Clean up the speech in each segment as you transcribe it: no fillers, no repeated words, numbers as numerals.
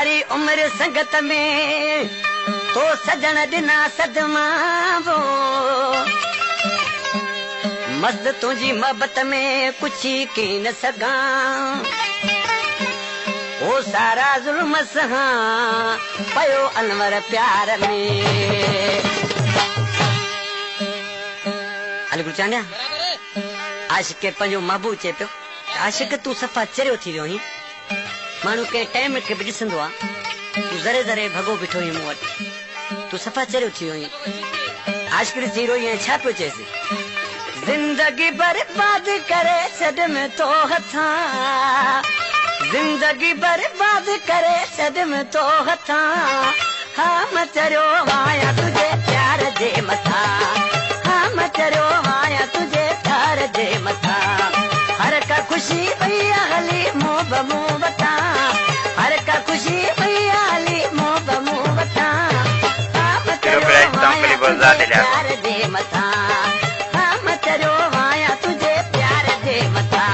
सारी उम्र संगत में तो सजन दिना सदमा वो मस्त तुझी मोहब्बत में कुछ ही की न सगा ओ सारा जुल्म सहा पयो अनवर प्यार में अलगुल चांडिया आशिक के पंजो महबूब चे पियो आशिक तू सफ़ा चरियो थी वियो ही माण्हू के टाइम के बि ॾिसंदो आहे तू ज़रे ज़रे भॻो बीठो ही मूं वटि तू सफ़ा चरियो थी वियो ही आशिक ॾिसी रोई ऐं छा पियो चएसि जिंदगी बर्बाद करे छॾ में तो हथां जिंदगी बर्बाद करे छॾ में तो हथां हा मां चरियो आहियां तुंहिंजे प्यार जे मथां हा मां चरियो आहियां तुंहिंजे प्यार जे मथां हर का खुशी भैया हली मुंह ब मुंह वटां हर का खुशी भैया हली मुंह ब मुंह वटां हा मां चरियो आहियां तुंहिंजे प्यार जे मथां हा मां चरियो आहियां तुंहिंजे प्यार जे मथां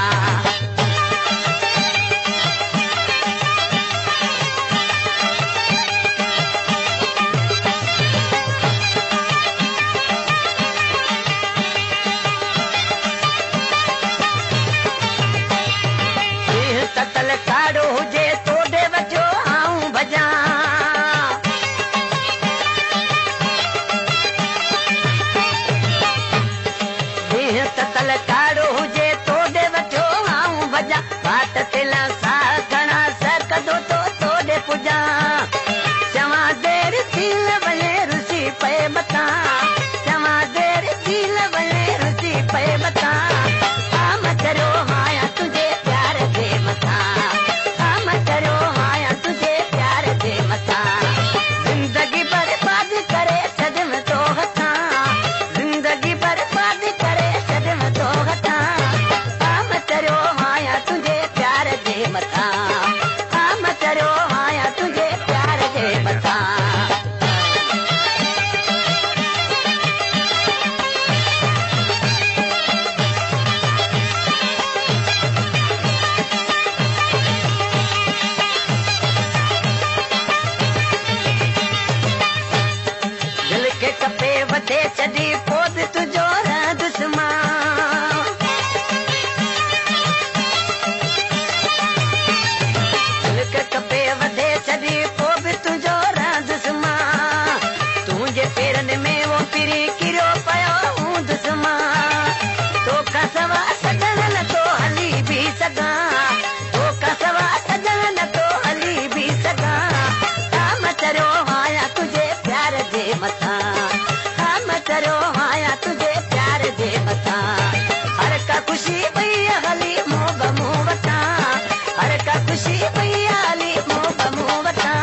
ततल काड़ो हुजे तोड़े वजो आऊं भजा देह ततल काड़ो हुजे तोड़े वजो आऊं भजा बात तिला सा घणा सकदो तो तोड़े पुजा चवा देर दिल वने रुसी पे बता चवा देर दिल वने रुसी पे बता आम करो माया तुझे प्यार दे मथा हम करो आया तुझे प्यार दे मथा जिंदगी बर्बाद करे छॾ में तो हथां जिंदगी बर्बाद करे छॾ में तो हथां हम करो आया तुझे प्यार दे मथा हम करो आया तुझे प्यार दे मथा कपे वधे छॾी पोइ बि तुंहिंजो दुश्मा कपे वधे छॾी पोइ बि तुंहिंजो दुश्मा तुंहिंजे पेरनि में वो पिरी किरियो पियो हूं दुश्मा तोखां सवा सजण नथो हली बि सघां तोखां सवा सजण नथो हली बि सघां काम चरियो आहियां तुंहिंजे प्यार जे मथां करो आया तुझे प्यार जे मथा हर का खुशी भैया हली मुंह ब मुंह वटां हर का खुशी भैया हली मुंह ब मुंह वटां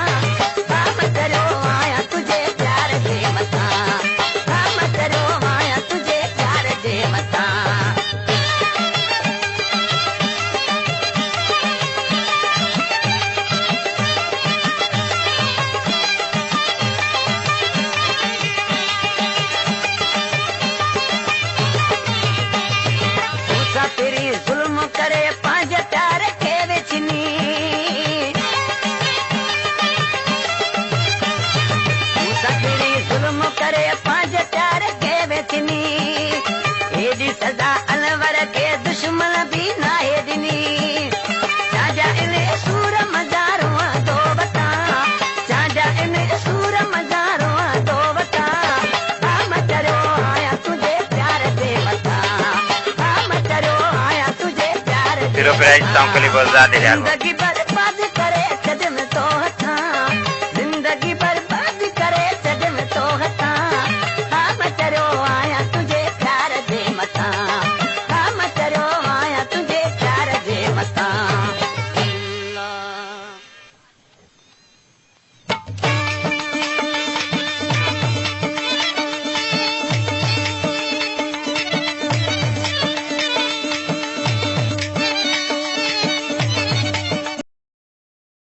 काम करो आया तुझे प्यार जे मथा काम करो आया तुझे प्यार जे मथा तेरी जुल्म करे पांच प्यार के विचनी तेरी जुल्म करे पांच प्यार के विचनी एडी सदा अनवर के दुश्मन भी ना है दिनी चाजा इने सूर मजारो दो बता चाजा इने सूर मजारो दो बता हम करो आया तुझे प्यार दे बता जिंदगी बर्बाद करे